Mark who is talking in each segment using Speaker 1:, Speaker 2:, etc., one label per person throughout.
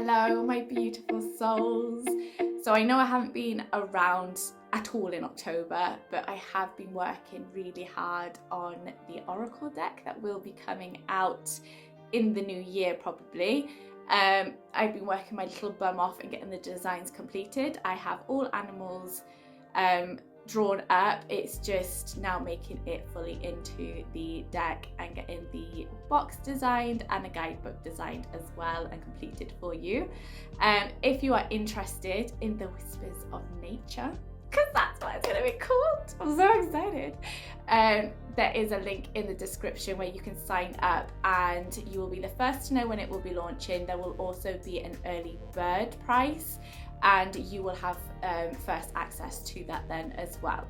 Speaker 1: Hello, my beautiful souls. So I know I haven't been around at all in October, but I have been working really hard on the Oracle deck that will be coming out in the new year probably. I've been working my little bum off and getting the designs completed. I have all animals drawn up. It's just now making it fully into the deck and getting the box designed and a guidebook designed as well and completed for you. If you are interested in the whispers of nature, because that's what it's going to be called, I'm so excited, there is a link in the description where you can sign up and you will be the first to know when it will be launching. There will also be an early bird price and you will have first access to that then as well.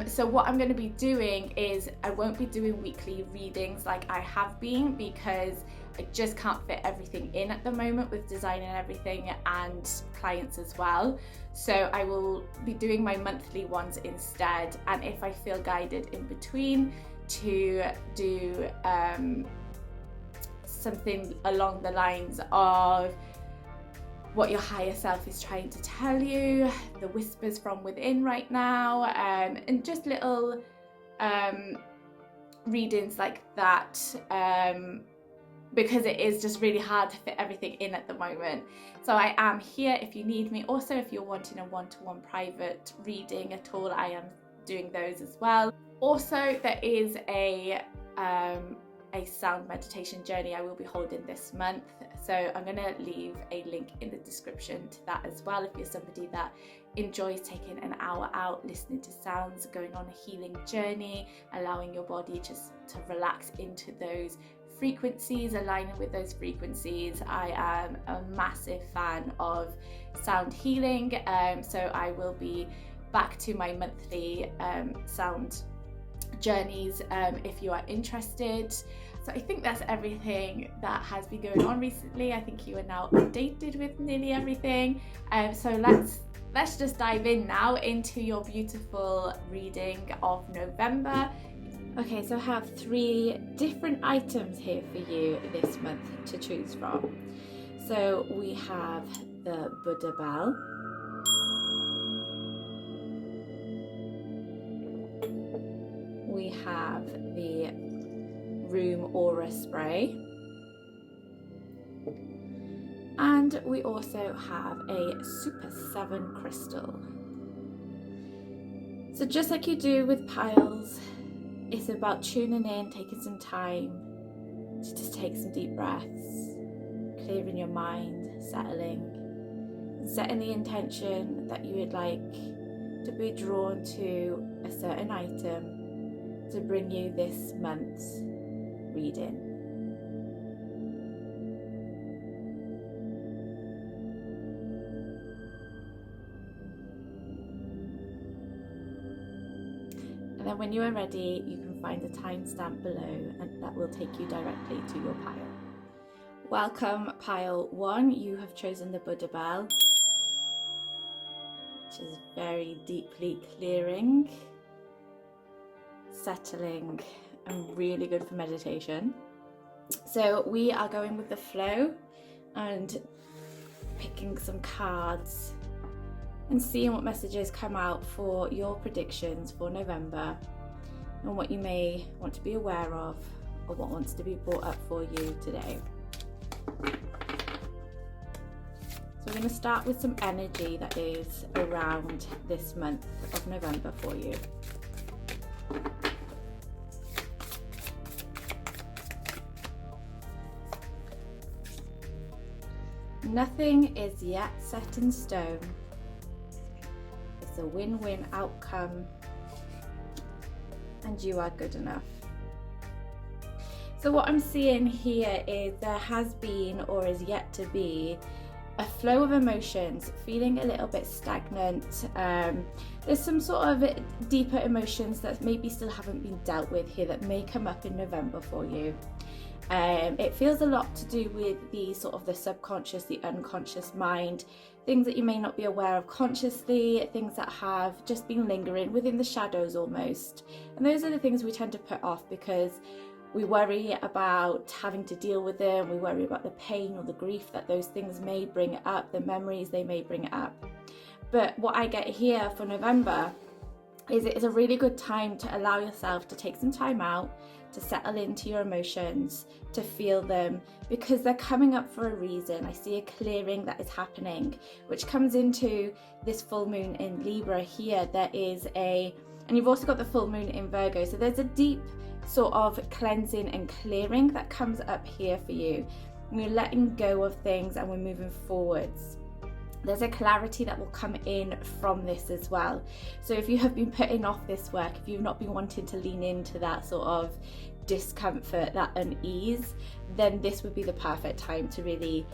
Speaker 1: So what I'm going to be doing is I won't be doing weekly readings like I have been because I just can't fit everything in at the moment with design and everything and clients as well. So I will be doing my monthly ones instead, and if I feel guided in between to do something along the lines of what your higher self is trying to tell you, the whispers from within right now, and just little readings like that, because it is just really hard to fit everything in at the moment. So I am here if you need me. Also, if you're wanting a one-to-one private reading at all, I am doing those as well. Also, there is a sound meditation journey I will be holding this month, so I'm going to leave a link in the description to that as well if you're somebody that enjoys taking an hour out listening to sounds, going on a healing journey, allowing your body just to relax into those frequencies, aligning with those frequencies. I am a massive fan of sound healing, so I will be back to my monthly sound journeys if you are interested. So I think that's everything that has been going on recently. I think you are now updated with nearly everything. So let's just dive in now into your beautiful reading of November. Okay, so I have 3 different items here for you this month to choose from. So we have the Buddha bell, we have the room aura spray, and we also have a Super 7 crystal. So just like you do with piles, it's about tuning in, taking some time to just take some deep breaths, clearing your mind, settling, and setting the intention that you would like to be drawn to a certain item to bring you this month's reading. And then when you are ready, you can find the timestamp below and that will take you directly to your pile. Welcome pile 1, you have chosen the Buddha bell, which is very deeply clearing, settling, and really good for meditation. So we are going with the flow and picking some cards and seeing what messages come out for your predictions for November and what you may want to be aware of or what wants to be brought up for you today. So we're going to start with some energy that is around this month of November for you. Nothing is yet set in stone. It's a win-win outcome, and you are good enough. So what I'm seeing here is there has been or is yet to be a flow of emotions, feeling a little bit stagnant. There's some sort of deeper emotions that maybe still haven't been dealt with here that may come up in November for you. It feels a lot to do with the sort of the subconscious, the unconscious mind, things that you may not be aware of consciously, things that have just been lingering within the shadows almost. And those are the things we tend to put off because We worry about having to deal with them. We worry about the pain or the grief that those things may bring up, the memories they may bring up. But what I get here for November is it is a really good time to allow yourself to take some time out, to settle into your emotions, to feel them, because they're coming up for a reason. I see a clearing that is happening, which comes into this full moon in Libra here. And you've also got the full moon in Virgo. So there's a deep sort of cleansing and clearing that comes up here for you. We're letting go of things and we're moving forwards. There's a clarity that will come in from this as well. So if you have been putting off this work, if you've not been wanting to lean into that sort of discomfort, that unease, then this would be the perfect time to really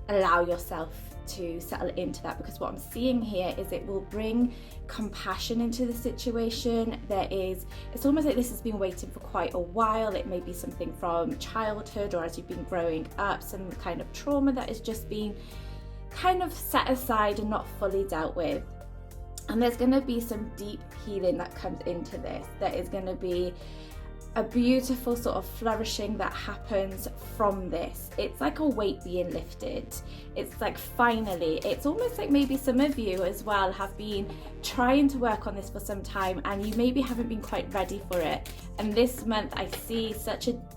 Speaker 1: allow yourself to settle into that, because what I'm seeing here is it will bring compassion into the situation. It's almost like this has been waiting for quite a while. It may be something from childhood or as you've been growing up, some kind of trauma that has just been kind of set aside and not fully dealt with. And there's going to be some deep healing that comes into this. There is going to be a beautiful sort of flourishing that happens from this. It's like a weight being lifted. It's like finally, it's almost like maybe some of you as well have been trying to work on this for some time and you maybe haven't been quite ready for it. And this month I see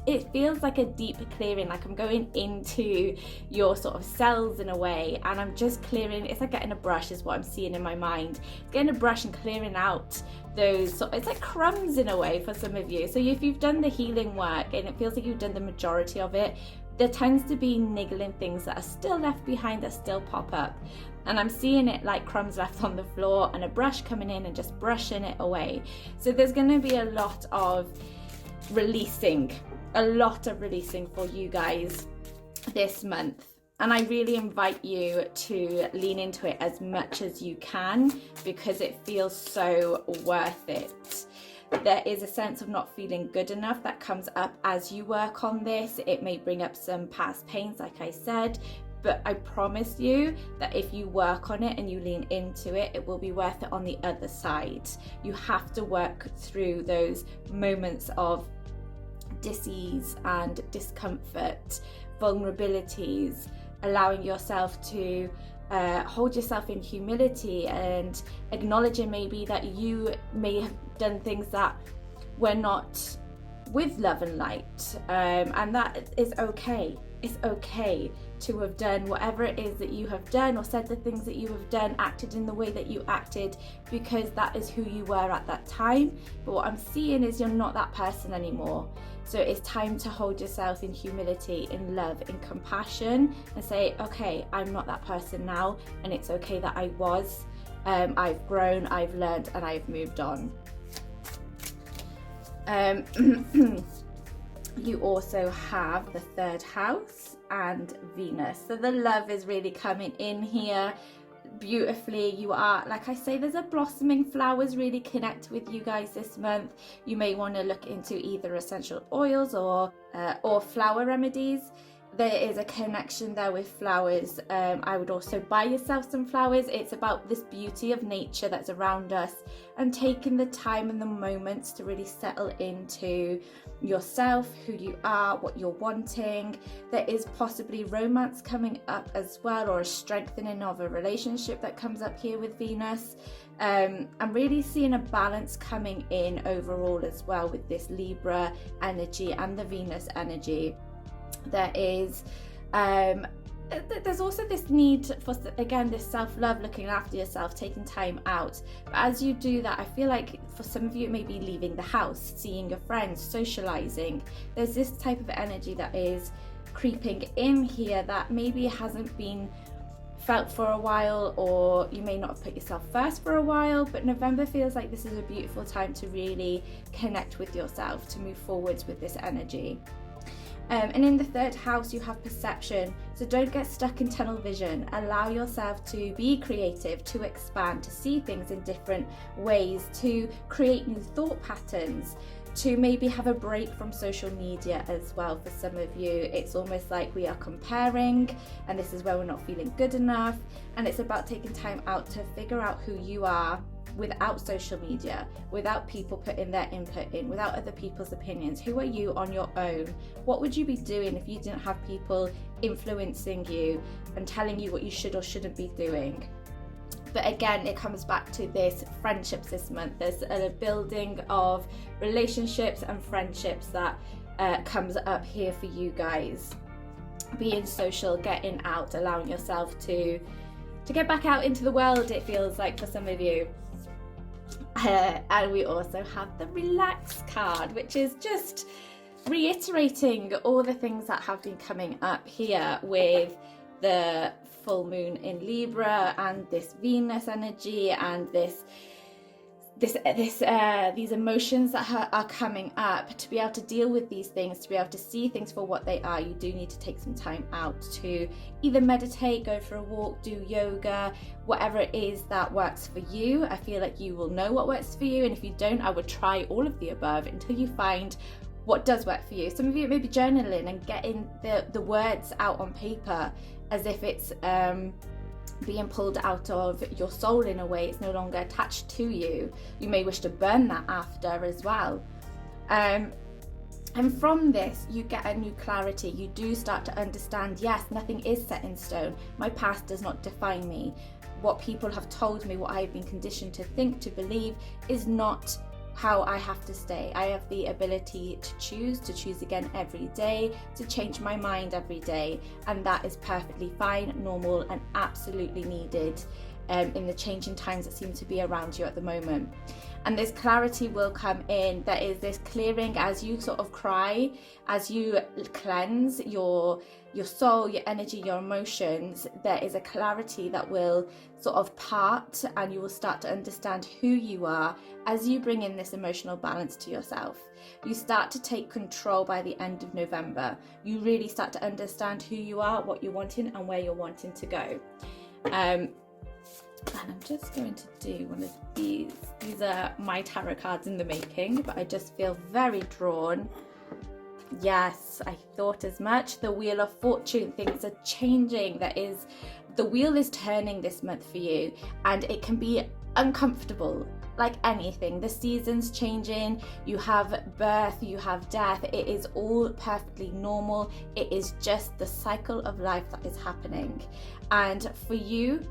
Speaker 1: it feels like a deep clearing, like I'm going into your sort of cells in a way, and I'm just clearing. It's like getting a brush is what I'm seeing in my mind. It's getting a brush and clearing out those, it's like crumbs in a way for some of you. So if you've done the healing work and it feels like you've done the majority of it, there tends to be niggling things that are still left behind that still pop up. And I'm seeing it like crumbs left on the floor and a brush coming in and just brushing it away. So there's going to be a lot of releasing for you guys this month. And I really invite you to lean into it as much as you can, because it feels so worth it. There is a sense of not feeling good enough that comes up as you work on this. It may bring up some past pains, like I said, but I promise you that if you work on it and you lean into it, it will be worth it on the other side. You have to work through those moments of dis-ease and discomfort, vulnerabilities, allowing yourself to hold yourself in humility and acknowledging maybe that you may have done things that were not with love and light, and that is okay. It's okay to have done whatever it is that you have done, or said the things that you have done, acted in the way that you acted, because that is who you were at that time. But what I'm seeing is you're not that person anymore. So it's time to hold yourself in humility, in love, in compassion, and say, okay, I'm not that person now, and it's okay that I was. I've grown, I've learned, and I've moved on. You also have the third house and Venus. So the love is really coming in here beautifully. You are, like I say, there's a blossoming flowers really connect with you guys this month. You may want to look into either essential oils or flower remedies. There is a connection there with flowers. I would also buy yourself some flowers. It's about this beauty of nature that's around us, and taking the time and the moments to really settle into yourself, who you are, what you're wanting. There is possibly romance coming up as well, or a strengthening of a relationship that comes up here with Venus. I'm really seeing a balance coming in overall as well with this Libra energy and the Venus energy. There is there's also this need for, again, this self-love, looking after yourself, taking time out. But as you do that, I feel like for some of you it may be leaving the house, seeing your friends, socializing. There's this type of energy that is creeping in here that maybe hasn't been felt for a while, or you may not have put yourself first for a while. But November feels like this is a beautiful time to really connect with yourself, to move forwards with this energy. And in the third house you have perception, so don't get stuck in tunnel vision. Allow yourself to be creative, to expand, to see things in different ways, to create new thought patterns, to maybe have a break from social media as well. For some of you, it's almost like we are comparing, and this is where we're not feeling good enough, and it's about taking time out to figure out who you are without social media, without people putting their input in, without other people's opinions. Who are you on your own? What would you be doing if you didn't have people influencing you and telling you what you should or shouldn't be doing? But again, it comes back to this friendships this month. There's a building of relationships and friendships that comes up here for you guys. Being social, getting out, allowing yourself to get back out into the world, it feels like for some of you. And we also have the relax card, which is just reiterating all the things that have been coming up here with the full moon in Libra and this Venus energy and these emotions that are coming up. To be able to deal with these things, to be able to see things for what they are, you do need to take some time out to either meditate, go for a walk, do yoga, whatever it is that works for you. I feel like you will know what works for you, and if you don't, I would try all of the above until you find what does work for you. Some of you may be journaling and getting the words out on paper as if it's being pulled out of your soul in a way. It's no longer attached to you. You may wish to burn that after as well. And from this, you get a new clarity. You do start to understand, yes, nothing is set in stone. My past does not define me. What people have told me, what I've been conditioned to think, to believe, is not how I have to stay. I have the ability to choose again every day, to change my mind every day, and that is perfectly fine, normal, and absolutely needed in the changing times that seem to be around you at the moment. And this clarity will come in. There is this clearing as you sort of cry, as you cleanse your soul, your energy, your emotions. There is a clarity that will sort of part, and you will start to understand who you are as you bring in this emotional balance to yourself. You start to take control by the end of November. You really start to understand who you are, what you're wanting, and where you're wanting to go. And I'm just going to do one of these. These are my tarot cards in the making, but I just feel very drawn. Yes, I thought as much. The Wheel of Fortune, things are changing. The wheel is turning this month for you, and it can be uncomfortable, like anything. The seasons changing, you have birth, you have death. It is all perfectly normal. It is just the cycle of life that is happening. And for you,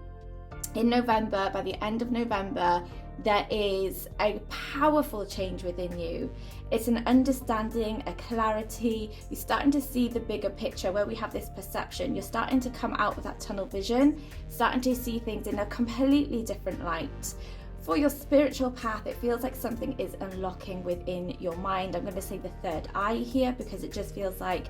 Speaker 1: in November, by the end of November, there is a powerful change within you. It's an understanding, a clarity. You're starting to see the bigger picture where we have this perception. You're starting to come out of that tunnel vision, starting to see things in a completely different light. For your spiritual path, it feels like something is unlocking within your mind. I'm going to say the third eye here because it just feels like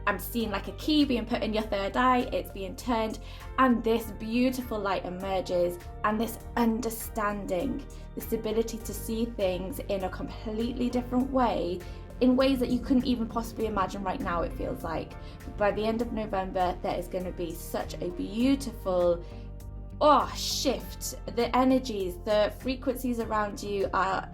Speaker 1: I'm seeing like a key being put in your third eye, it's being turned, and this beautiful light emerges, and this understanding, this ability to see things in a completely different way, in ways that you couldn't even possibly imagine right now, it feels like. By the end of November, there is going to be such a beautiful shift. The energies, the frequencies around you are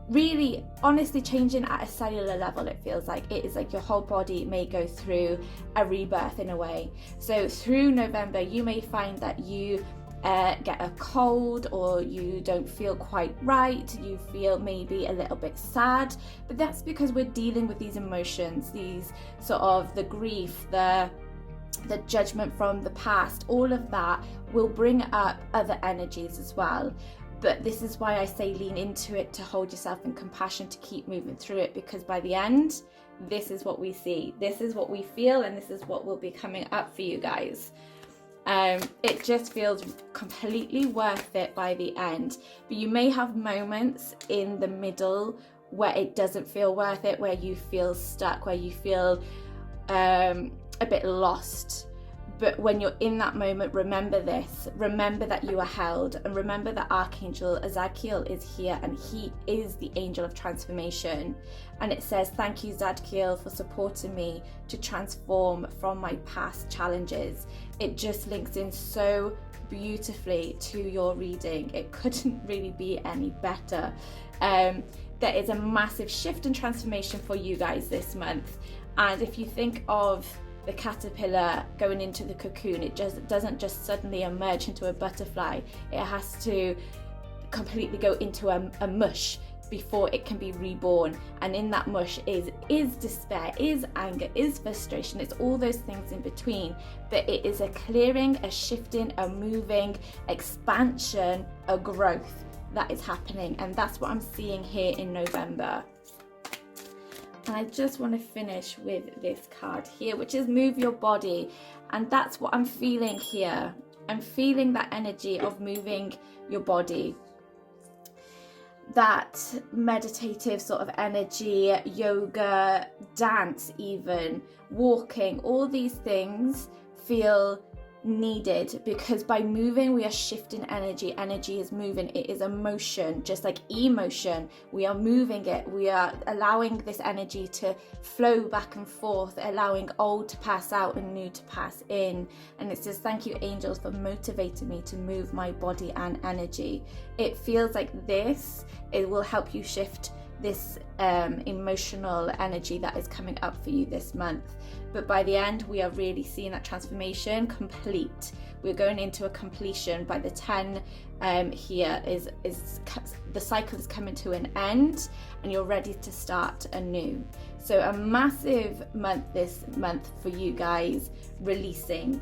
Speaker 1: really honestly changing at a cellular level. It feels like it is like your whole body may go through a rebirth in a way. So through November, you may find that you get a cold, or you don't feel quite right, you feel maybe a little bit sad, but that's because we're dealing with these emotions, these sort of the grief, the judgment from the past. All of that will bring up other energies as well. But this is why I say lean into it, to hold yourself in compassion, to keep moving through it, because by the end, this is what we see, this is what we feel, and this is what will be coming up for you guys. It just feels completely worth it by the end. But you may have moments in the middle where it doesn't feel worth it, where you feel stuck, where you feel a bit lost. But when you're in that moment, remember this. Remember that you are held, and remember that Archangel Zadkiel is here, and he is the angel of transformation. And it says, thank you, Zadkiel, for supporting me to transform from my past challenges. It just links in so beautifully to your reading. It couldn't really be any better. there is a massive shift and transformation for you guys this month. And if you think of the caterpillar going into the cocoon, it just doesn't just suddenly emerge into a butterfly. It has to completely go into a mush before it can be reborn. And in that mush is despair, is anger, is frustration. It's all those things in between. But it is a clearing, a shifting, a moving, expansion, a growth that is happening. And that's what I'm seeing here in November. And I just want to finish with this card here, which is move your body. And that's what I'm feeling here. I'm feeling that energy of moving your body. That meditative sort of energy, yoga, dance even, walking, all these things feel needed, because by moving we are shifting energy. Energy is moving, it is emotion, just like emotion. We are moving it, we are allowing this energy to flow back and forth, allowing old to pass out and new to pass in. And it says, thank you angels for motivating me to move my body and energy. It feels like it will help you shift this emotional energy that is coming up for you this month. But by the end, we are really seeing that transformation complete. We're going into a completion. By the 10 here is the cycle is coming to an end, and you're ready to start anew. So a massive month this month for you guys, releasing,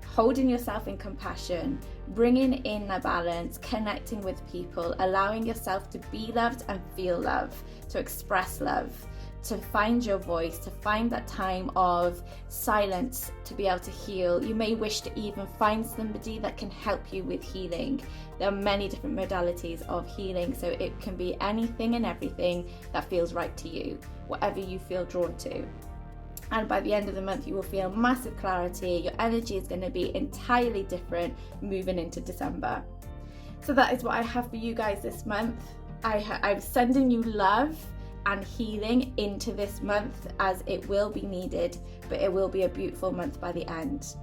Speaker 1: holding yourself in compassion, bringing in a balance, connecting with people, allowing yourself to be loved and feel love, to express love, to find your voice, to find that time of silence to be able to heal. You may wish to even find somebody that can help you with healing. There are many different modalities of healing, so it can be anything and everything that feels right to you, whatever you feel drawn to. And by the end of the month, you will feel massive clarity. Your energy is going to be entirely different moving into December. So that is what I have for you guys this month. I'm sending you love and healing into this month, as it will be needed, but it will be a beautiful month by the end.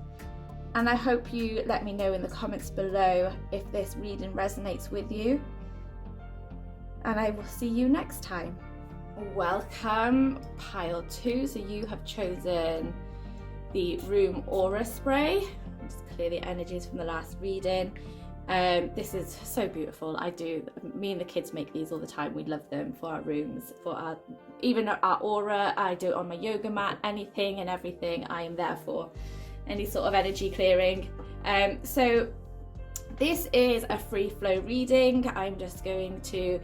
Speaker 1: And I hope you let me know in the comments below if this reading resonates with you. And I will see you next time. Welcome, pile 2. So you have chosen the room aura spray. Just clear the energies from the last reading. This is so beautiful. Me and the kids make these all the time. We love them for our rooms, even our aura. I do it on my yoga mat. Anything and everything I am there for. Any sort of energy clearing. So this is a free flow reading. I'm just going to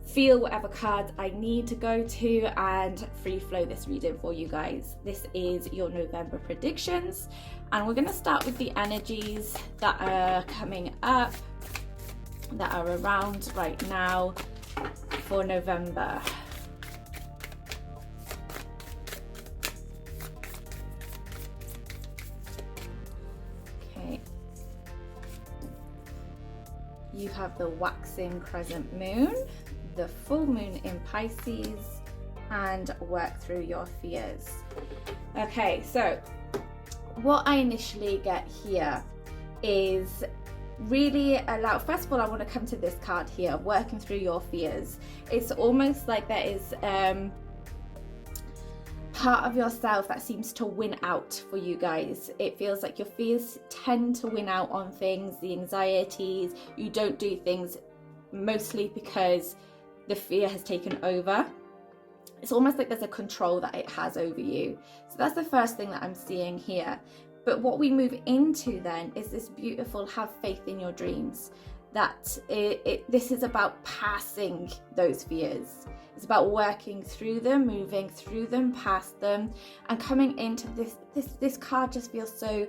Speaker 1: feel whatever cards I need to go to and free flow this reading for you guys. This is your November predictions, and we're going to start with the energies that are coming up, that are around right now for November. Okay. You have the waxing crescent moon, the full moon in Pisces, and work through your fears. Okay, so what I initially get here is really first of all, I want to come to this card here, working through your fears. It's almost like there is part of yourself that seems to win out for you guys. It feels like your fears tend to win out on things, the anxieties. You don't do things mostly because the fear has taken over. It's almost like there's a control that it has over you. So that's the first thing that I'm seeing here. But what we move into then is this beautiful have faith in your dreams. That this is about passing those fears. It's about working through them, moving through them, past them, and coming into this card just feels so,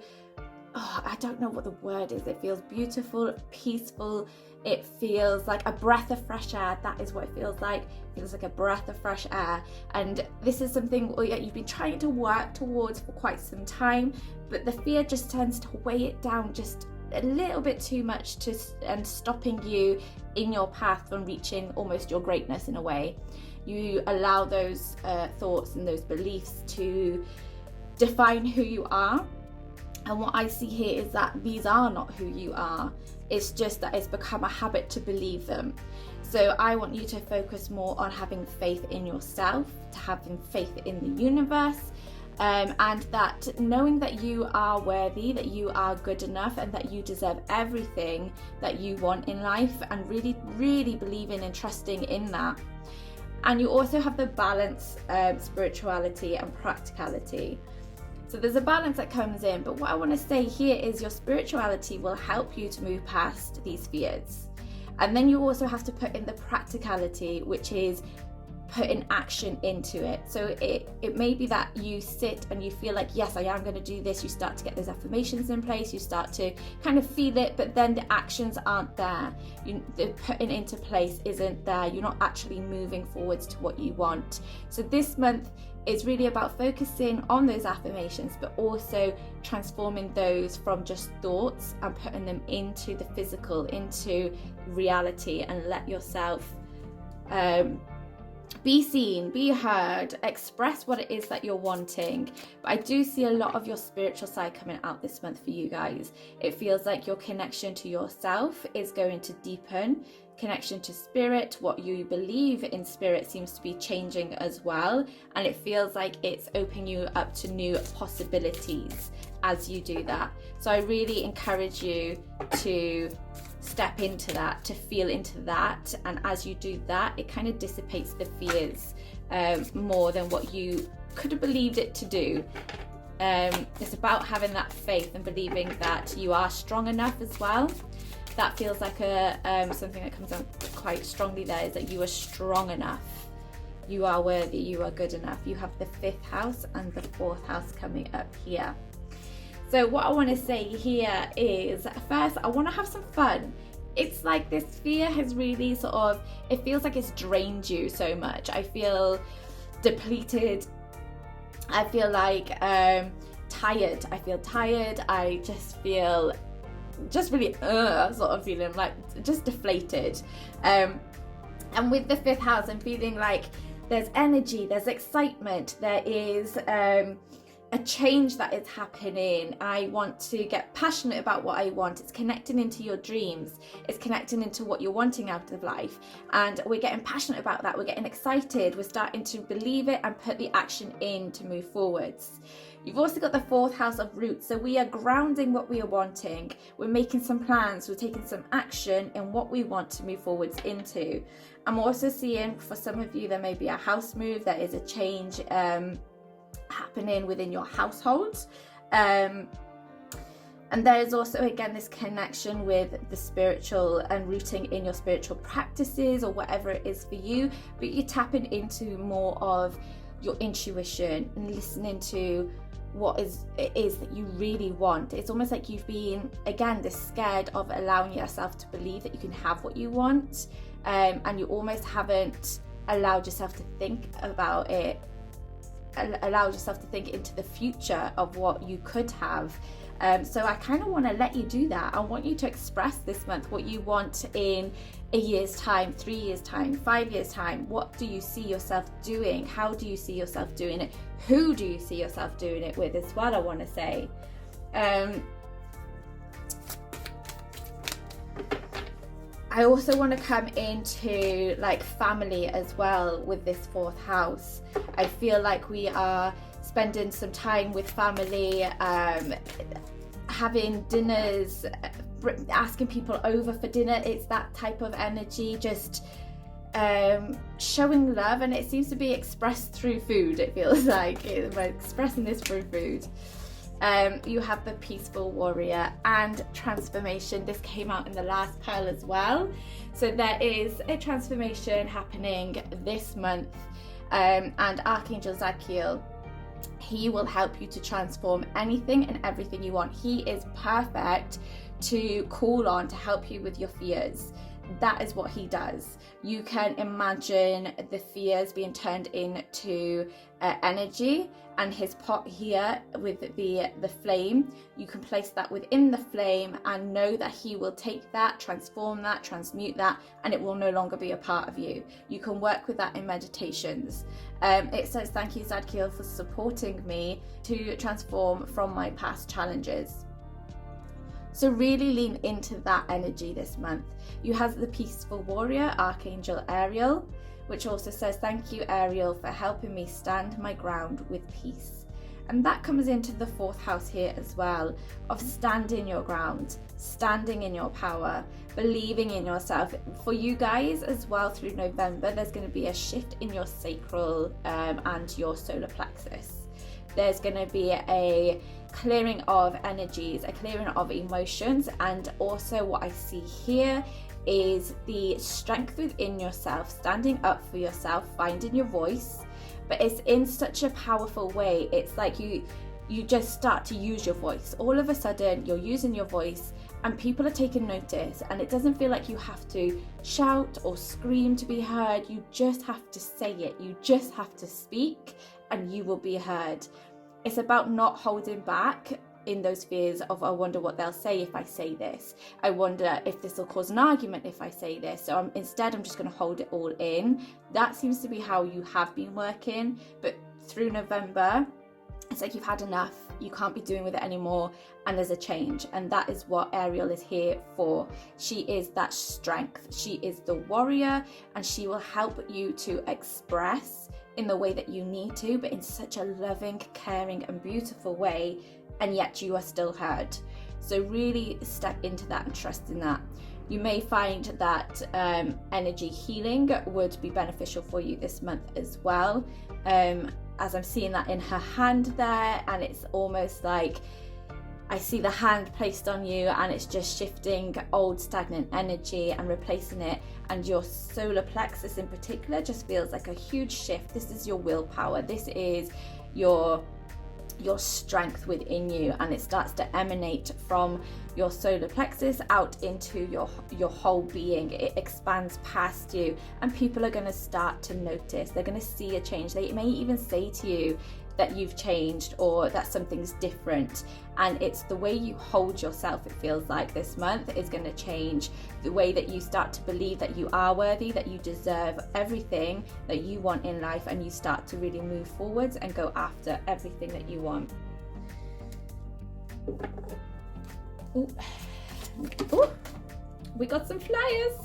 Speaker 1: I don't know what the word is. It feels beautiful, peaceful. It feels like a breath of fresh air. That is what it feels like. It feels like a breath of fresh air. And this is something you've been trying to work towards for quite some time, but the fear just tends to weigh it down just a little bit too much and stopping you in your path from reaching almost your greatness in a way. You allow those thoughts and those beliefs to define who you are. And what I see here is that these are not who you are. It's just that it's become a habit to believe them. So I want you to focus more on having faith in yourself, to having faith in the universe, and that knowing that you are worthy, that you are good enough, and that you deserve everything that you want in life, and really, really believing and trusting in that. And you also have the balance, spirituality and practicality. So there's a balance that comes in, but what I want to say here is your spirituality will help you to move past these fears. And then you also have to put in the practicality, which is putting action into it. So it may be that you sit and you feel like, yes, I am going to do this. You start to get those affirmations in place. You start to kind of feel it, but then the actions aren't there. The putting into place isn't there. You're not actually moving forwards to what you want. So this month is really about focusing on those affirmations, but also transforming those from just thoughts and putting them into the physical, into reality, and let yourself be seen, be heard, express what it is that you're wanting. But I do see a lot of your spiritual side coming out this month for you guys. It feels like your connection to yourself is going to deepen. Connection to spirit, what you believe in spirit seems to be changing as well. And it feels like it's opening you up to new possibilities as you do that. So I really encourage you to step into that, to feel into that, and as you do that, it kind of dissipates the fears more than what you could have believed it to do. It's about having that faith and believing that you are strong enough as well. That feels like something that comes out quite strongly there, is that you are strong enough, you are worthy, you are good enough. You have the 5th house and the 4th house coming up here. So what I want to say here is, first, I want to have some fun. It's like this fear has really it feels like it's drained you so much. I feel depleted. I feel like tired. I feel tired. I just feel really sort of feeling like just deflated. And with the 5th house, I'm feeling like there's energy, there's excitement, there is a change that is happening. I want to get passionate about what I want. It's connecting into your dreams. It's connecting into what you're wanting out of life. And we're getting passionate about that. We're getting excited. We're starting to believe it and put the action in to move forwards. You've also got the 4th house of roots. So we are grounding what we are wanting. We're making some plans. We're taking some action in what we want to move forwards into. I'm also seeing, for some of you, there may be a house move. There is a change happening within your household, and there is also, again, this connection with the spiritual and rooting in your spiritual practices or whatever it is for you, but you're tapping into more of your intuition and listening to what it is that you really want. It's almost like you've been, again, this scared of allowing yourself to believe that you can have what you want, and you almost haven't allowed yourself to think about it, allowed yourself to think into the future of what you could have. So I kind of want to let you do that. I want you to express this month what you want in a year's time, 3 years' time, 5 years' time. What do you see yourself doing? How do you see yourself doing it? Who do you see yourself doing it with is what I want to say. I also want to come into like family as well with this 4th house. I feel like we are spending some time with family, having dinners, asking people over for dinner. It's that type of energy, just showing love, and it seems to be expressed through food. It feels like we're expressing this through food. You have the peaceful warrior and transformation. This came out in the last pile as well. So there is a transformation happening this month, and Archangel Zadkiel, he will help you to transform anything and everything you want. He is perfect to call on to help you with your fears. that is what he does. You can imagine the fears being turned into energy, and his pot here with the flame, you can place that within the flame and know that he will take that, transform that, transmute that, and it will no longer be a part of you. You can work with that in meditations. It says, thank you, Zadkiel, for supporting me to transform from my past challenges. So really lean into that energy this month. You have the peaceful warrior, Archangel Ariel, which also says, thank you, Ariel, for helping me stand my ground with peace. And that comes into the 4th house here as well, of standing your ground, standing in your power, believing in yourself. For you guys as well, through November, there's going to be a shift in your sacral and your solar plexus. There's going to be a clearing of energies, a clearing of emotions, and also what I see here is the strength within yourself, standing up for yourself, finding your voice. But it's in such a powerful way. It's like you just start to use your voice. All of a sudden you're using your voice and people are taking notice, and it doesn't feel like you have to shout or scream to be heard. You just have to say it. You just have to speak and you will be heard. It's about not holding back in those fears of, I wonder what they'll say if I say this. I wonder if this will cause an argument if I say this. So instead I'm just going to hold it all in. That seems to be how you have been working. But through November, it's like you've had enough. You can't be doing with it anymore. And there's a change. And that is what Ariel is here for. She is that strength. She is the warrior, and she will help you to express in the way that you need to, but in such a loving, caring and beautiful way, and yet you are still heard. So really step into that and trust in that. You may find that energy healing would be beneficial for you this month as well, as I'm seeing that in her hand there, and it's almost like I see the hand placed on you and it's just shifting old stagnant energy and replacing it. And your solar plexus in particular just feels like a huge shift. This is your willpower. This is your strength within you, and it starts to emanate from your solar plexus out into your whole being. It expands past you, and people are going to start to notice. They're going to see a change. They may even say to you that you've changed or that something's different, and it's the way you hold yourself, it feels like this month, is going to change. The way that you start to believe that you are worthy, that you deserve everything that you want in life, and you start to really move forwards and go after everything that you want. Ooh. Ooh. We got some flyers.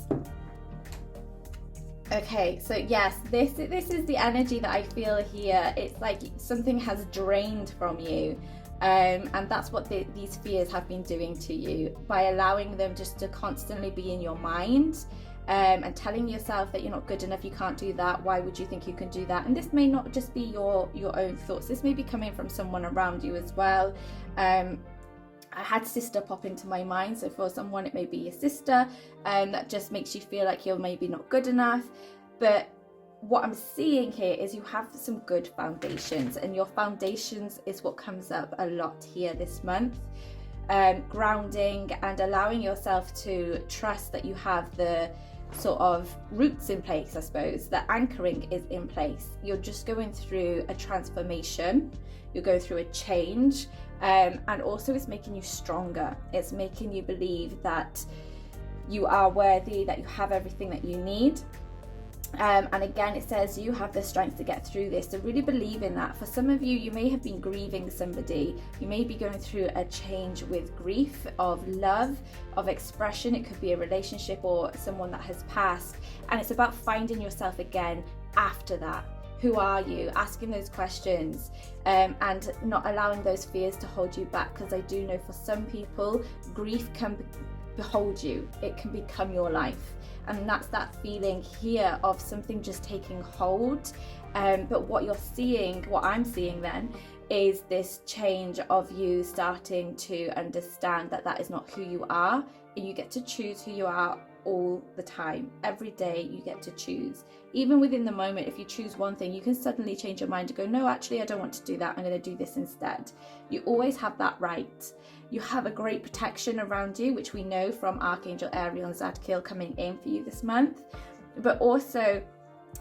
Speaker 1: Okay, so yes, this is the energy that I feel here. It's like something has drained from you, and that's what these fears have been doing to you, by allowing them just to constantly be in your mind, and telling yourself that you're not good enough, you can't do that, why would you think you can do that? And this may not just be your own thoughts, this may be coming from someone around you as well. I had sister pop into my mind, so for someone it may be your sister, that just makes you feel like you're maybe not good enough. But what I'm seeing here is you have some good foundations, and your foundations is what comes up a lot here this month. Grounding and allowing yourself to trust that you have the sort of roots in place, I suppose. The anchoring is in place. You're just going through a transformation, you're going through a change, and also it's making you stronger. It's making you believe that you are worthy, that you have everything that you need. And again, it says you have the strength to get through this. So really believe in that. For some of you, you may have been grieving somebody. You may be going through a change with grief, of love, of expression. It could be a relationship or someone that has passed. And it's about finding yourself again after that. Who are you? Asking those questions, and not allowing those fears to hold you back. Because I do know for some people, grief can behold you. It can become your life. And that's that feeling here of something just taking hold. But what you're seeing, what I'm seeing then, is this change of you starting to understand that that is not who you are, and you get to choose who you are all the time. Every day you get to choose. Even within the moment, if you choose one thing, you can suddenly change your mind and go, no, actually, I don't want to do that. I'm going to do this instead. You always have that right. You have a great protection around you, which we know from Archangel Ariel and Zadkiel coming in for you this month. But also,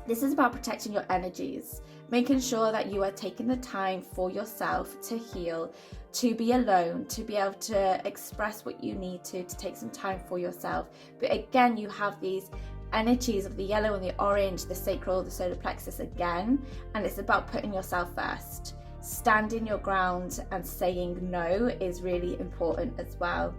Speaker 1: this is about protecting your energies, making sure that you are taking the time for yourself to heal, to be alone, to be able to express what you need to take some time for yourself. But again, you have these energies of the yellow and the orange, the sacral, the solar plexus again, and it's about putting yourself first. Standing your ground and saying no is really important as well.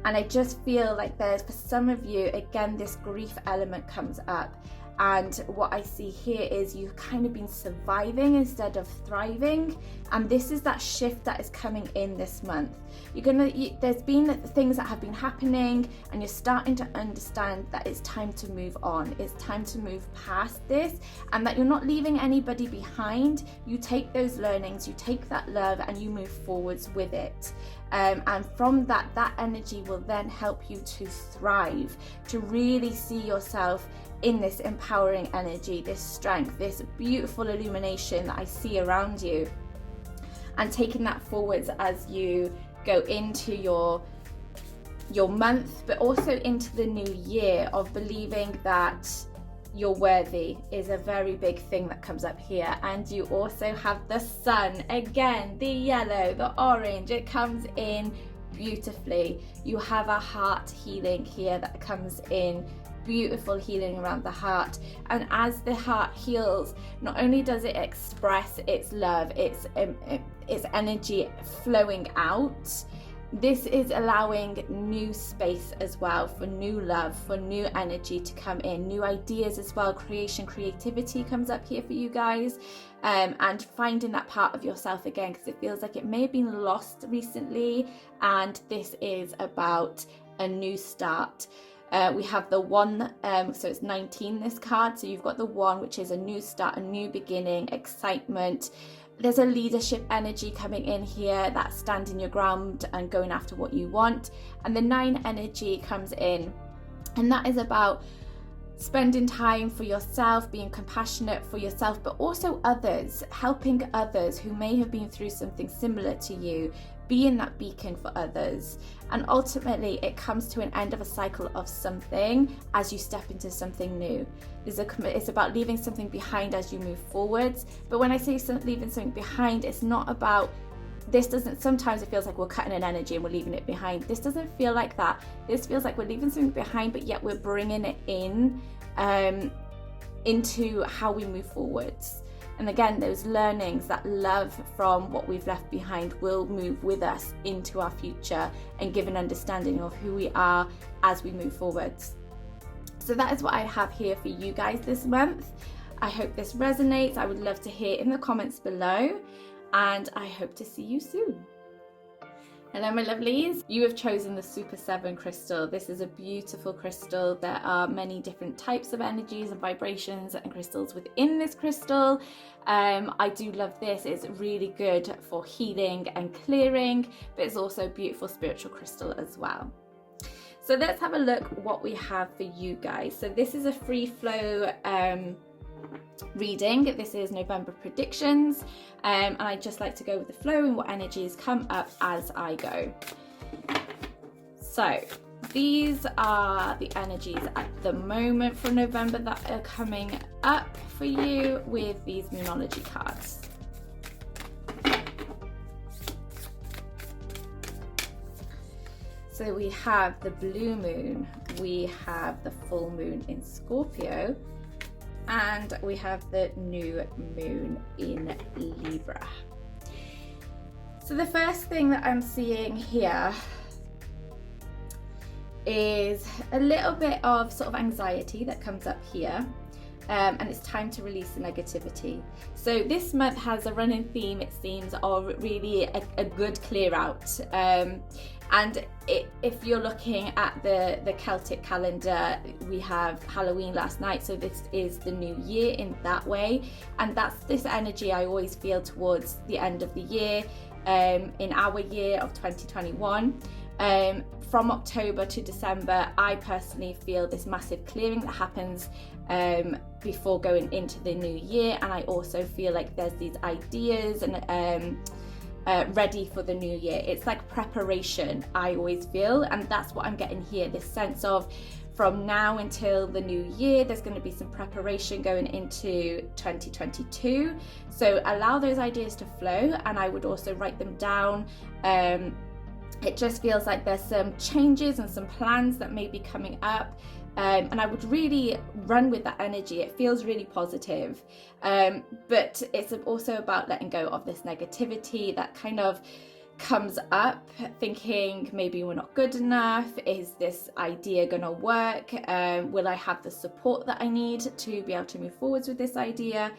Speaker 1: And I just feel like there's, for some of you, again, this grief element comes up. And what I see here is you've kind of been surviving instead of thriving. And this is that shift that is coming in this month. There's been things that have been happening, and you're starting to understand that it's time to move on. It's time to move past this, and that you're not leaving anybody behind. You take those learnings, you take that love, and you move forwards with it. And from that energy will then help you to thrive, to really see yourself in this empowering energy, this strength, this beautiful illumination that I see around you, and taking that forwards as you go into your month, but also into the new year, of believing that you're worthy is a very big thing that comes up here. And you also have the sun again, the yellow, the orange, it comes in beautifully. You have a heart healing here that comes in, beautiful healing around the heart. And as the heart heals, not only does it express its love, its energy flowing out, this is allowing new space as well for new love, for new energy to come in, new ideas as well. Creativity comes up here for you guys, and finding that part of yourself again, because it feels like it may have been lost recently, and this is about a new start. We have the one, so it's 19 this card, so you've got the one, which is a new start, a new beginning, excitement. There's a leadership energy coming in here, that's standing your ground and going after what you want. And the 9 energy comes in, and that is about spending time for yourself, being compassionate for yourself, but also others, helping others who may have been through something similar to you, being that beacon for others. And ultimately it comes to an end of a cycle of something as you step into something new. It's about leaving something behind as you move forwards. But when I say leaving something behind, it's not about, sometimes it feels like we're cutting an energy and we're leaving it behind. This doesn't feel like that. This feels like we're leaving something behind, but yet we're bringing it in into how we move forwards. And again, those learnings, that love from what we've left behind will move with us into our future and give an understanding of who we are as we move forwards. So that is what I have here for you guys this month. I hope this resonates. I would love to hear in the comments below, and I hope to see you soon. Hello my lovelies, you have chosen the Super 7 crystal. This is a beautiful crystal. There are many different types of energies and vibrations and crystals within this crystal. I do love this. It's really good for healing and clearing, but it's also a beautiful spiritual crystal as well. So let's have a look what we have for you guys. So this is a free flow reading. This is November predictions, and I just like to go with the flow and what energies come up as I go. So these are the energies at the moment for November that are coming up for you with these Moonology cards. So we have the blue moon, we have the full moon in Scorpio, and we have the new moon in Libra. So the first thing that I'm seeing here is a little bit of sort of anxiety that comes up here, and it's time to release the negativity. So this month has a running theme, it seems, of really a good clear out. And if you're looking at the Celtic calendar, we have Halloween last night, so this is the new year in that way. And that's this energy I always feel towards the end of the year, in our year of 2021. From October to December, I personally feel this massive clearing that happens before going into the new year, and I also feel like there's these ideas and ready for the new year. It's like preparation, I always feel, and that's what I'm getting here, this sense of from now until the new year there's going to be some preparation going into 2022. So allow those ideas to flow, and I would also write them down. It just feels like there's some changes and some plans that may be coming up, and I would really run with that energy. It feels really positive, but it's also about letting go of this negativity that kind of comes up, thinking maybe we're not good enough. Is this idea gonna work? Will I have the support that I need to be able to move forwards with this idea?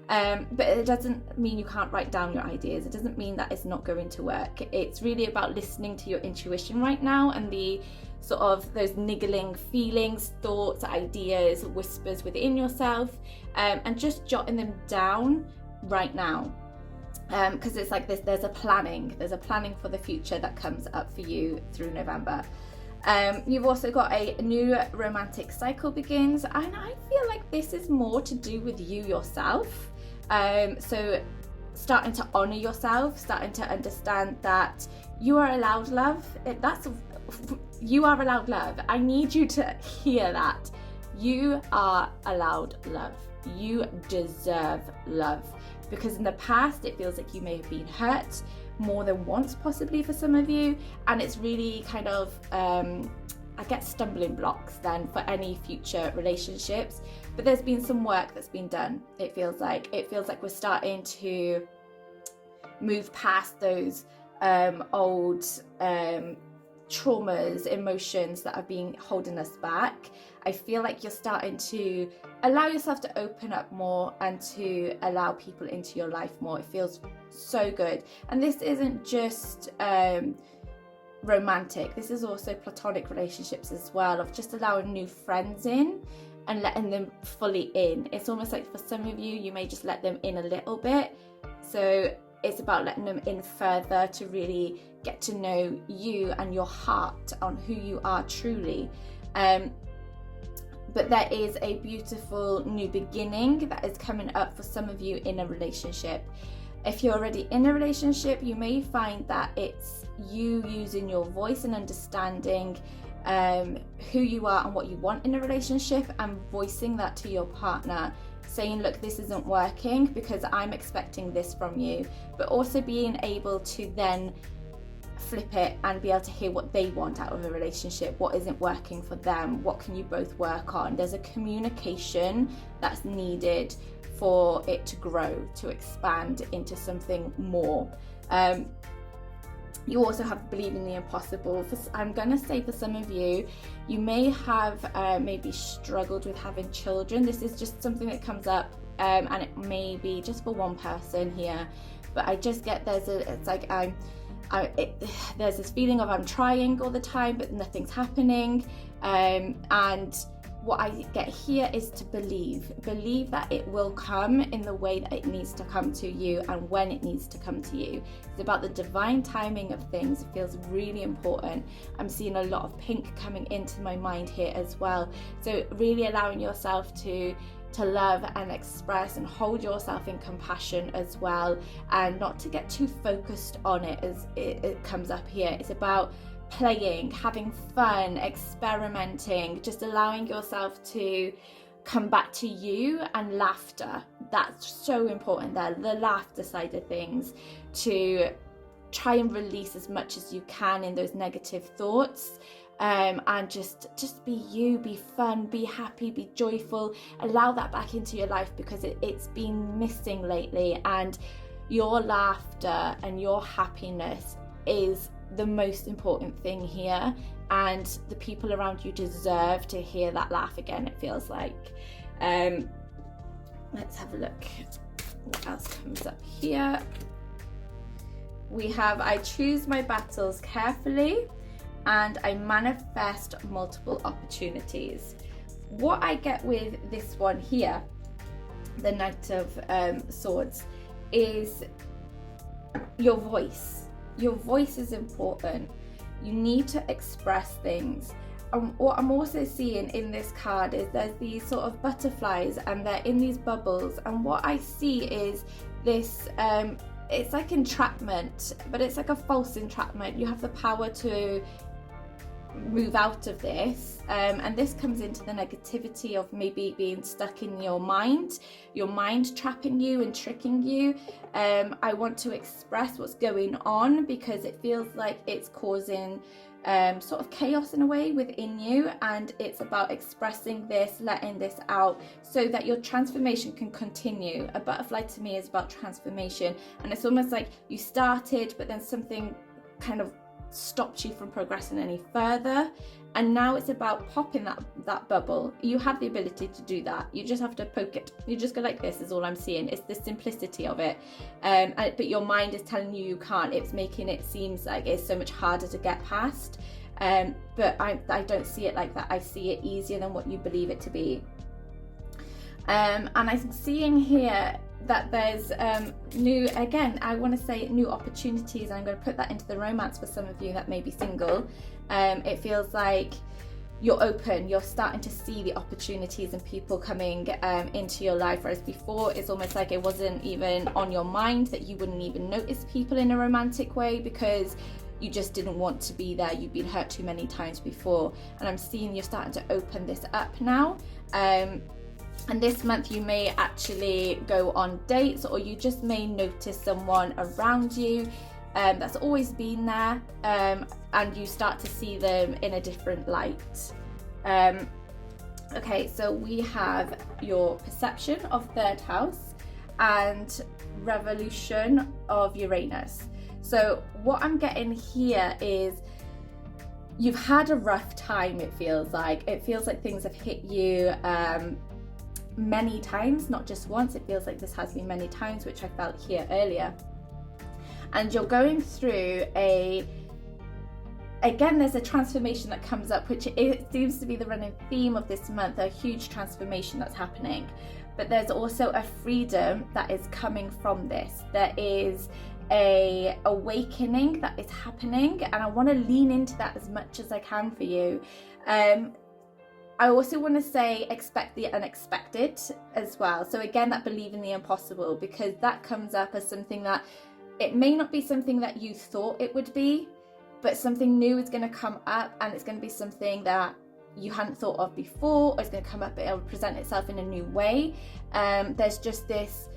Speaker 1: But it doesn't mean you can't write down your ideas. It doesn't mean that it's not going to work. It's really about listening to your intuition right now, and the sort of those niggling feelings, thoughts, ideas, whispers within yourself, and just jotting them down right now. Because it's like there's a planning for the future that comes up for you through November. You've also got a new romantic cycle begins, and I feel like this is more to do with you yourself. So starting to honor yourself, starting to understand that you are allowed love. You are allowed love. I need you to hear that. You are allowed love. You deserve love. Because in the past, it feels like you may have been hurt more than once, possibly for some of you, and it's really kind of I get stumbling blocks then for any future relationships. But there's been some work that's been done. It feels like we're starting to move past those old traumas, emotions that have been holding us back. I feel like you're starting to allow yourself to open up more and to allow people into your life more. It feels so good. And this isn't just romantic, this is also platonic relationships as well, of just allowing new friends in and letting them fully in. It's almost like for some of you, you may just let them in a little bit. So it's about letting them in further to really get to know you and your heart on who you are truly. But there is a beautiful new beginning that is coming up for some of you in a relationship. If you're already in a relationship, you may find that it's you using your voice and understanding who you are and what you want in a relationship, and voicing that to your partner, saying, look, this isn't working because I'm expecting this from you. But also being able to then flip it and be able to hear what they want out of a relationship, what isn't working for them, what can you both work on. There's a communication that's needed for it to grow, to expand into something more. You also have believing the impossible. I'm going to say for some of you, you may have maybe struggled with having children. This is just something that comes up, and it may be just for one person here, but I just get there's this feeling of I'm trying all the time but nothing's happening, and what I get here is to believe that it will come in the way that it needs to come to you and when it needs to come to you. It's about the divine timing of things. It feels really important. I'm seeing a lot of pink coming into my mind here as well. So really allowing yourself to love and express and hold yourself in compassion as well, and not to get too focused on it as it comes up here. It's about playing, having fun, experimenting, just allowing yourself to come back to you, and laughter. That's so important there, the laughter side of things, to try and release as much as you can in those negative thoughts. And just be you, be fun, be happy, be joyful, allow that back into your life, because it's been missing lately, and your laughter and your happiness is the most important thing here, and the people around you deserve to hear that laugh again, it feels like. Let's have a look what else comes up here. We have, I choose my battles carefully. and I manifest multiple opportunities. What I get with this one here, the Knight of Swords, is your voice. Your voice is important. You need to express things. And what I'm also seeing in this card is there's these sort of butterflies and they're in these bubbles, and what I see is this it's like entrapment, but it's like a false entrapment. You have the power to move out of this, and this comes into the negativity of maybe being stuck in your mind trapping you and tricking you. I want to express what's going on because it feels like it's causing sort of chaos in a way within you, and it's about expressing this, letting this out so that your transformation can continue. A butterfly to me is about transformation, and it's almost like you started but then something kind of stopped you from progressing any further, and now it's about popping that bubble. You have the ability to do that, you just have to poke it. You just go like this is all I'm seeing. It's the simplicity of it, but your mind is telling you can't. It's making it seems like it's so much harder to get past, but I don't see it like that. I see it easier than what you believe it to be. And I'm seeing here that there's new, again, I want to say new opportunities, and I'm going to put that into the romance for some of you that may be single. It feels like you're open, you're starting to see the opportunities and people coming into your life, whereas before it's almost like it wasn't even on your mind, that you wouldn't even notice people in a romantic way because you just didn't want to be there. You've been hurt too many times before, and I'm seeing you're starting to open this up now. And this month you may actually go on dates, or you just may notice someone around you that's always been there, and you start to see them in a different light. Okay, so we have your perception of third house and revolution of Uranus. So what I'm getting here is you've had a rough time. It feels like things have hit you many times, not just once. It feels like this has been many times, which I felt here earlier. And you're going through again, there's a transformation that comes up, which it seems to be the running theme of this month, a huge transformation that's happening. But there's also a freedom that is coming from this. There is a awakening that is happening, and I want to lean into that as much as I can for you. I also want to say expect the unexpected as well. So again, that believe in the impossible, because that comes up as something that it may not be something that you thought it would be, but something new is going to come up, and it's going to be something that you hadn't thought of before, or it's going to come up, it'll present itself in a new way. There's just this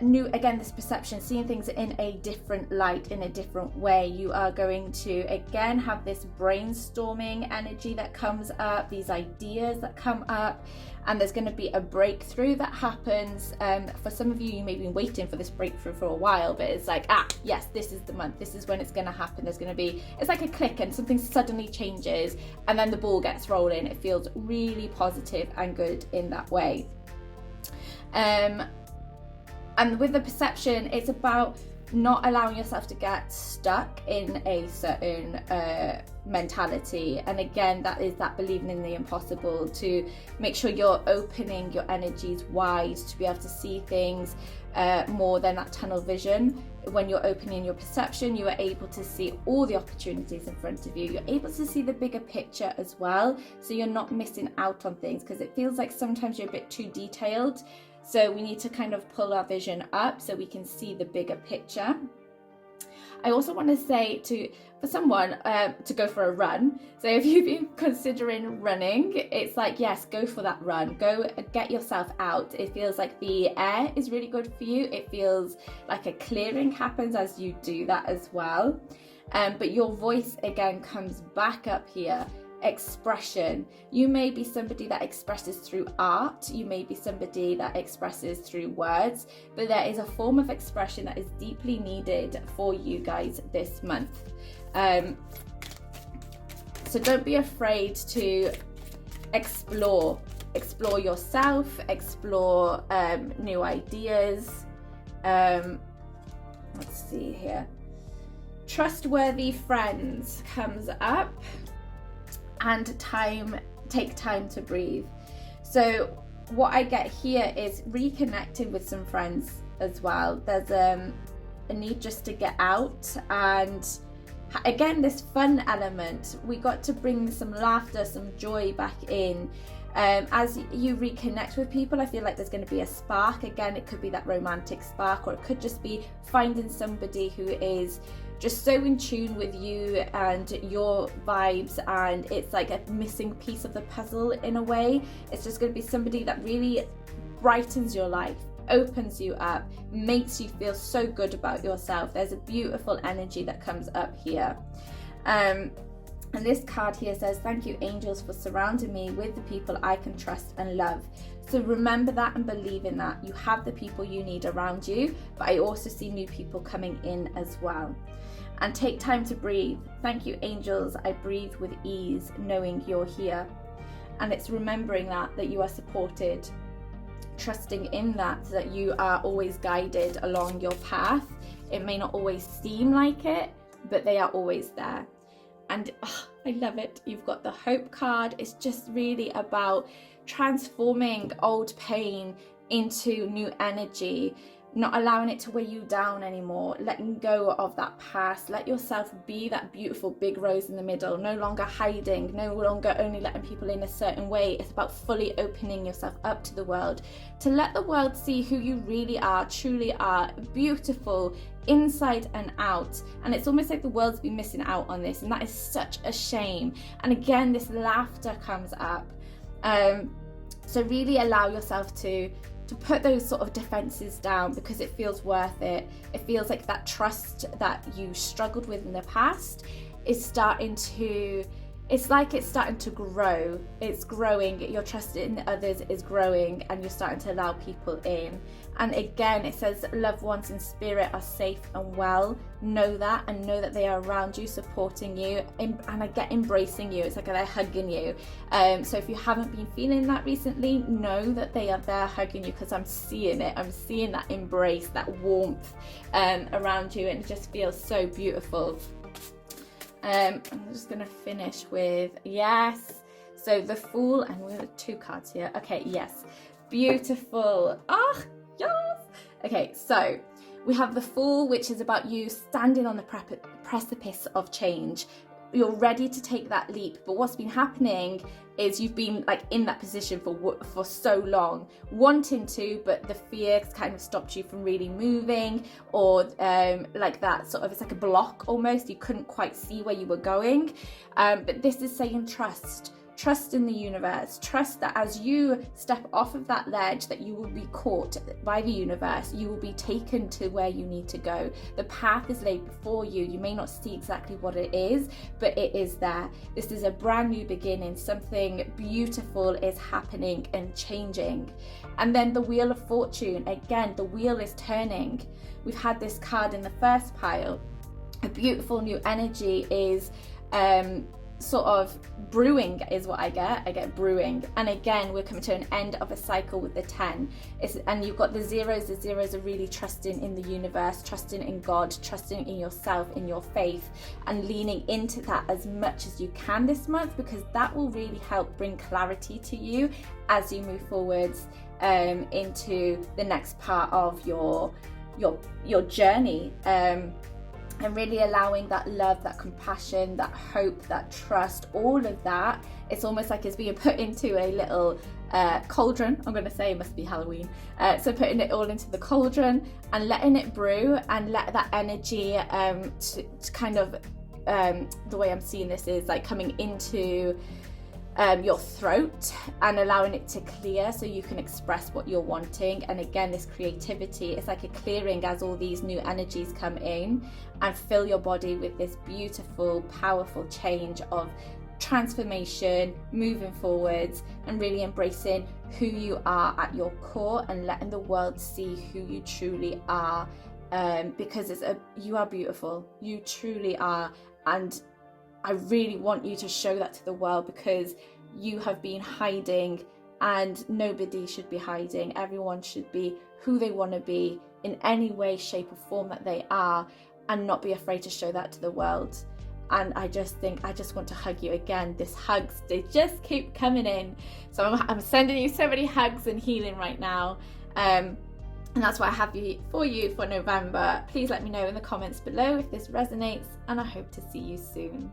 Speaker 1: new, again, this perception, seeing things in a different light, in a different way. You are going to again have this brainstorming energy that comes up, these ideas that come up, and there's going to be a breakthrough that happens. For some of you, you may have been waiting for this breakthrough for a while, but it's like, yes, this is the month, this is when it's going to happen. There's going to be, it's like a click and something suddenly changes, and then the ball gets rolling. It feels really positive and good in that way. And with the perception, it's about not allowing yourself to get stuck in a certain mentality. And again, that is that believing in the impossible, to make sure you're opening your energies wide, to be able to see things more than that tunnel vision. When you're opening your perception, you are able to see all the opportunities in front of you. You're able to see the bigger picture as well, so you're not missing out on things, because it feels like sometimes you're a bit too detailed. So we need to kind of pull our vision up so we can see the bigger picture. I also want to say for someone to go for a run. So if you've been considering running, it's like, yes, go for that run. Go get yourself out. It feels like the air is really good for you. It feels like a clearing happens as you do that as well. But your voice again comes back up here. Expression. You may be somebody that expresses through art, you may be somebody that expresses through words, but there is a form of expression that is deeply needed for you guys this month. So don't be afraid to explore yourself, explore new ideas. Let's see here. trustworthy friends comes up, and take time to breathe. So what I get here is reconnecting with some friends as well. There's a need just to get out, and again, this fun element, we got to bring some laughter, some joy back in. As you reconnect with people, I feel like there's going to be a spark. Again, it could be that romantic spark, or it could just be finding somebody who is just so in tune with you and your vibes, and it's like a missing piece of the puzzle in a way. It's just going to be somebody that really brightens your life, opens you up, makes you feel so good about yourself. There's a beautiful energy that comes up here. And this card here says, thank you, angels, for surrounding me with the people I can trust and love. So remember that and believe in that. You have the people you need around you, but I also see new people coming in as well. And take time to breathe. Thank you, angels. I breathe with ease, knowing you're here. And it's remembering that you are supported, trusting in that you are always guided along your path. It may not always seem like it, but they are always there. And I love it. You've got the hope card. It's just really about transforming old pain into new energy, not allowing it to weigh you down anymore, letting go of that past. Let yourself be that beautiful big rose in the middle, no longer hiding, no longer only letting people in a certain way. It's about fully opening yourself up to the world, to let the world see who you really are, truly are, beautiful inside and out. And it's almost like the world's been missing out on this, and that is such a shame. And again, this laughter comes up. So really allow yourself to put those sort of defenses down, because it feels worth it. It feels like that trust that you struggled with in the past is starting to, it's like it's starting to grow. It's growing. Your trust in others is growing, and you're starting to allow people in. And again, it says loved ones in spirit are safe and well. Know that, and know that they are around you, supporting you, and I get embracing you. It's like they're hugging you. So if you haven't been feeling that recently, know that they are there hugging you, because I'm seeing it. I'm seeing that embrace, that warmth around you, and it just feels so beautiful. I'm just going to finish with, yes, so the Fool, and we have 2 cards here. Okay, yes, beautiful. Yes. Okay, so we have the Fool, which is about you standing on the precipice of change. You're ready to take that leap, but what's been happening is you've been like in that position for so long, wanting to, but the fear kind of stopped you from really moving, or like that sort of, it's like a block almost. You couldn't quite see where you were going, but this is saying trust in the universe. Trust that as you step off of that ledge, that you will be caught by the universe. You will be taken to where you need to go. The path is laid before you. You may not see exactly what it is, but it is there. This is a brand new beginning. Something beautiful is happening and changing. And then the Wheel of Fortune. Again, the wheel is turning. We've had this card in the first pile. A beautiful new energy is sort of brewing is what I get brewing. And again, we're coming to an end of a cycle with the 10. And you've got the zeros. The zeros are really trusting in the universe, trusting in God, trusting in yourself, in your faith, and leaning into that as much as you can this month, because that will really help bring clarity to you as you move forwards into the next part of your journey. And really allowing that love, that compassion, that hope, that trust, all of that. It's almost like it's being put into a little cauldron. I'm going to say it must be Halloween. So putting it all into the cauldron and letting it brew, and let that energy to kind of, the way I'm seeing this is like coming into your throat and allowing it to clear so you can express what you're wanting. And again, this creativity, it's like a clearing as all these new energies come in and fill your body with this beautiful, powerful change of transformation, moving forwards, and really embracing who you are at your core, and letting the world see who you truly are, because you are beautiful, you truly are. And I really want you to show that to the world, because you have been hiding, and nobody should be hiding. Everyone should be who they want to be in any way, shape or form that they are. and not be afraid to show that to the world. And I just want to hug you again. These hugs, they just keep coming in. So I'm sending you so many hugs and healing right now. And that's what I have for you for November. Please let me know in the comments below if this resonates, and I hope to see you soon.